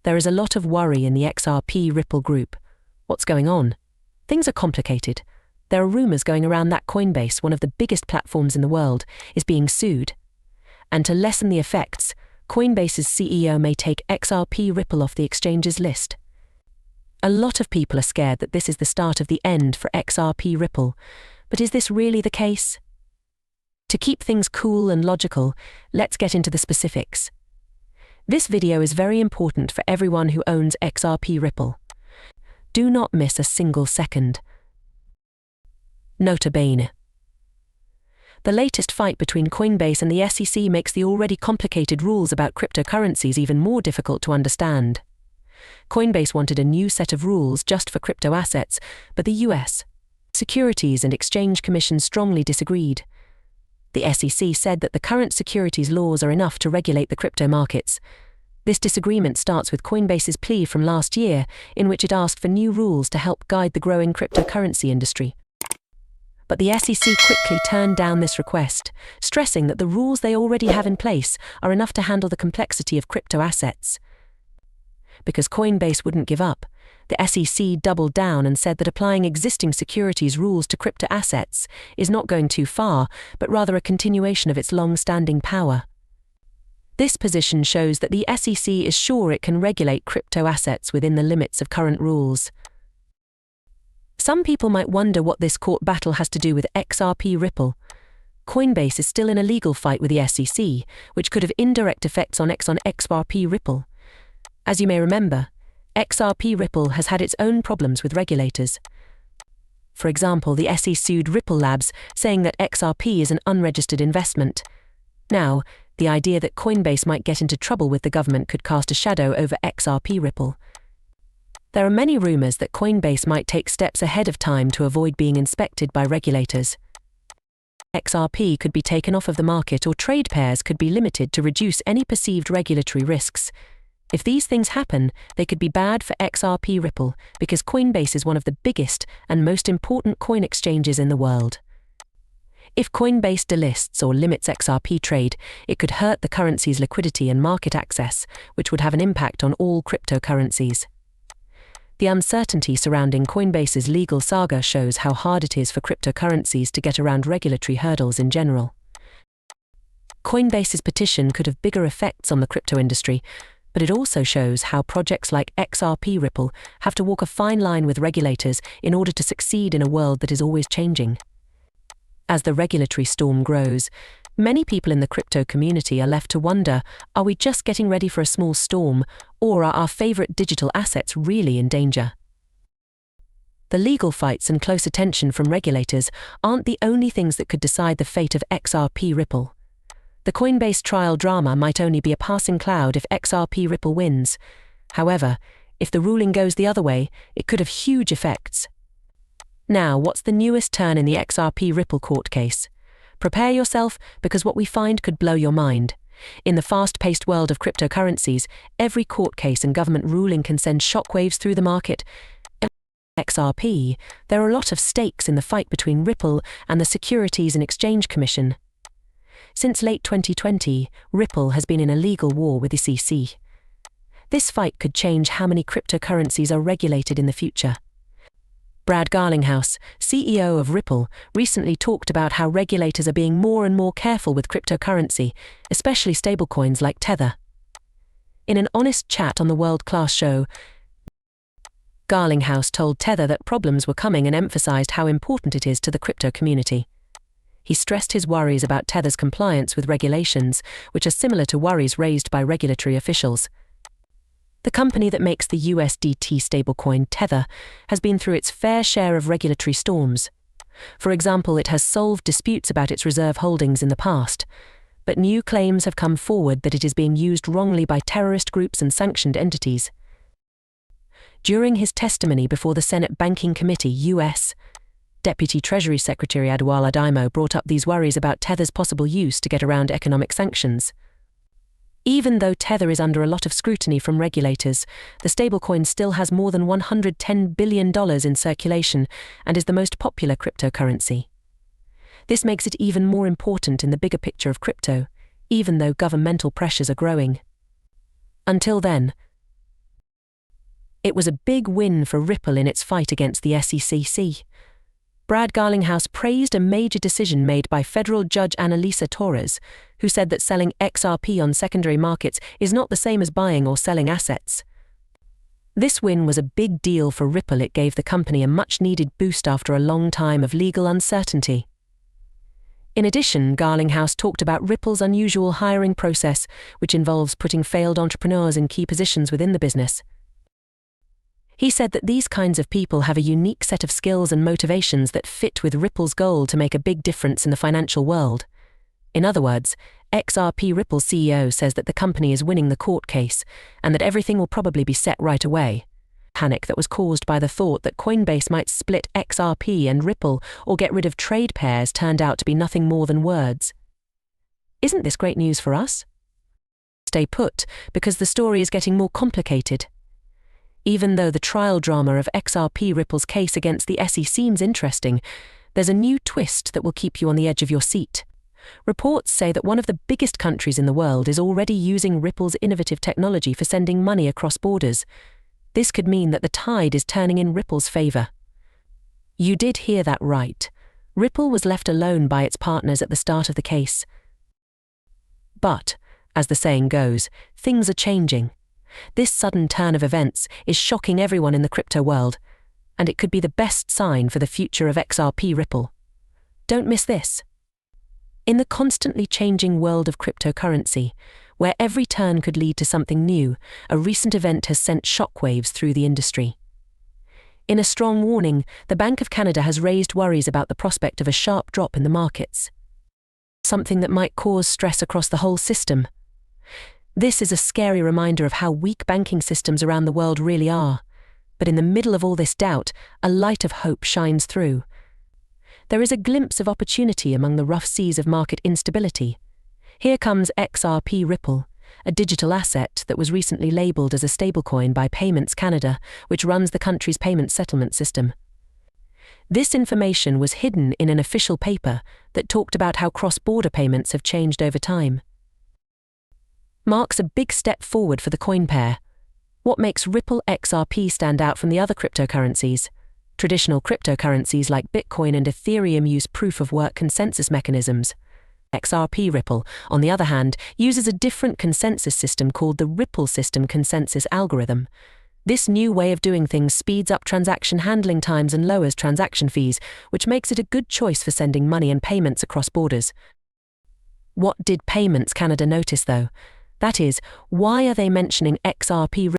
There is a lot of worry in the XRP Ripple group. What's going on? Things are complicated. There are rumors going around that Coinbase, one of the biggest platforms in the world, is being sued. And to lessen the effects, Coinbase's CEO may take XRP Ripple off the exchange's list. A lot of people are scared that this is the start of the end for XRP Ripple, but is this really the case? To keep things cool and logical, let's get into the specifics. This video is very important for everyone who owns XRP Ripple. Do not miss a single second. Nota bene. The latest fight between Coinbase and the SEC makes the already complicated rules about cryptocurrencies even more difficult to understand. Coinbase wanted a new set of rules just for crypto assets, but the US Securities and Exchange Commission strongly disagreed. The SEC said that the current securities laws are enough to regulate the crypto markets. This disagreement starts with Coinbase's plea from last year, in which it asked for new rules to help guide the growing cryptocurrency industry. But the SEC quickly turned down this request, stressing that the rules they already have in place are enough to handle the complexity of crypto assets. Because Coinbase wouldn't give up, the SEC doubled down and said that applying existing securities rules to crypto assets is not going too far, but rather a continuation of its long-standing power. This position shows that the SEC is sure it can regulate crypto assets within the limits of current rules. Some people might wonder what this court battle has to do with XRP Ripple. Coinbase is still in a legal fight with the SEC, which could have indirect effects on XRP Ripple. As you may remember, XRP Ripple has had its own problems with regulators. For example, the SEC sued Ripple Labs, saying that XRP is an unregistered investment. Now, the idea that Coinbase might get into trouble with the government could cast a shadow over XRP Ripple. There are many rumors that Coinbase might take steps ahead of time to avoid being inspected by regulators. XRP could be taken off of the market, or trade pairs could be limited to reduce any perceived regulatory risks. If these things happen, they could be bad for XRP Ripple, because Coinbase is one of the biggest and most important coin exchanges in the world. If Coinbase delists or limits XRP trade, it could hurt the currency's liquidity and market access, which would have an impact on all cryptocurrencies. The uncertainty surrounding Coinbase's legal saga shows how hard it is for cryptocurrencies to get around regulatory hurdles in general. Coinbase's petition could have bigger effects on the crypto industry, but it also shows how projects like XRP Ripple have to walk a fine line with regulators in order to succeed in a world that is always changing. As the regulatory storm grows, many people in the crypto community are left to wonder, are we just getting ready for a small storm, or are our favorite digital assets really in danger? The legal fights and close attention from regulators aren't the only things that could decide the fate of XRP Ripple. The Coinbase trial drama might only be a passing cloud if XRP Ripple wins. However, if the ruling goes the other way, it could have huge effects. Now, what's the newest turn in the XRP Ripple court case? Prepare yourself, because what we find could blow your mind. In the fast-paced world of cryptocurrencies, every court case and government ruling can send shockwaves through the market. XRP, there are a lot of stakes in the fight between Ripple and the Securities and Exchange Commission. Since late 2020, Ripple has been in a legal war with the SEC. This fight could change how many cryptocurrencies are regulated in the future. Brad Garlinghouse, CEO of Ripple, recently talked about how regulators are being more and more careful with cryptocurrency, especially stablecoins like Tether. In an honest chat on the World Class show, Garlinghouse told Tether that problems were coming and emphasized how important it is to the crypto community. He stressed his worries about Tether's compliance with regulations, which are similar to worries raised by regulatory officials. The company that makes the USDT stablecoin Tether has been through its fair share of regulatory storms. For example, it has solved disputes about its reserve holdings in the past, but new claims have come forward that it is being used wrongly by terrorist groups and sanctioned entities. During his testimony before the Senate Banking Committee, U.S. Deputy Treasury Secretary Adewale Adeimo brought up these worries about Tether's possible use to get around economic sanctions. Even though Tether is under a lot of scrutiny from regulators, the stablecoin still has more than $110 billion in circulation and is the most popular cryptocurrency. This makes it even more important in the bigger picture of crypto, even though governmental pressures are growing. Until then, It was a big win for Ripple in its fight against the SEC. Brad Garlinghouse praised a major decision made by federal judge Annalisa Torres, who said that selling XRP on secondary markets is not the same as buying or selling assets. This win was a big deal for Ripple. It gave the company a much-needed boost after a long time of legal uncertainty. In addition, Garlinghouse talked about Ripple's unusual hiring process, which involves putting failed entrepreneurs in key positions within the business. He said that these kinds of people have a unique set of skills and motivations that fit with Ripple's goal to make a big difference in the financial world. In other words, XRP Ripple CEO says that the company is winning the court case and that everything will probably be set right away. Panic that was caused by the thought that Coinbase might split XRP and Ripple or get rid of trade pairs turned out to be nothing more than words. Isn't this great news for us? Stay put, because the story is getting more complicated. Even though the trial drama of XRP Ripple's case against the SEC seems interesting, there's a new twist that will keep you on the edge of your seat. Reports say that one of the biggest countries in the world is already using Ripple's innovative technology for sending money across borders. This could mean that the tide is turning in Ripple's favor. You did hear that right. Ripple was left alone by its partners at the start of the case. But, as the saying goes, things are changing. This sudden turn of events is shocking everyone in the crypto world, and it could be the best sign for the future of XRP Ripple. Don't miss this. In the constantly changing world of cryptocurrency, where every turn could lead to something new, a recent event has sent shockwaves through the industry. In a strong warning, the Bank of Canada has raised worries about the prospect of a sharp drop in the markets, something that might cause stress across the whole system. This is a scary reminder of how weak banking systems around the world really are. But in the middle of all this doubt, a light of hope shines through. There is a glimpse of opportunity among the rough seas of market instability. Here comes XRP Ripple, a digital asset that was recently labelled as a stablecoin by Payments Canada, which runs the country's payment settlement system. This information was hidden in an official paper that talked about how cross-border payments have changed over time. Marks a big step forward for the coin pair. What makes Ripple XRP stand out from the other cryptocurrencies? Traditional cryptocurrencies like Bitcoin and Ethereum use proof-of-work consensus mechanisms. XRP Ripple, on the other hand, uses a different consensus system called the Ripple System Consensus Algorithm. This new way of doing things speeds up transaction handling times and lowers transaction fees, which makes it a good choice for sending money and payments across borders. What did Payments Canada notice, though? That is, why are they mentioning XRP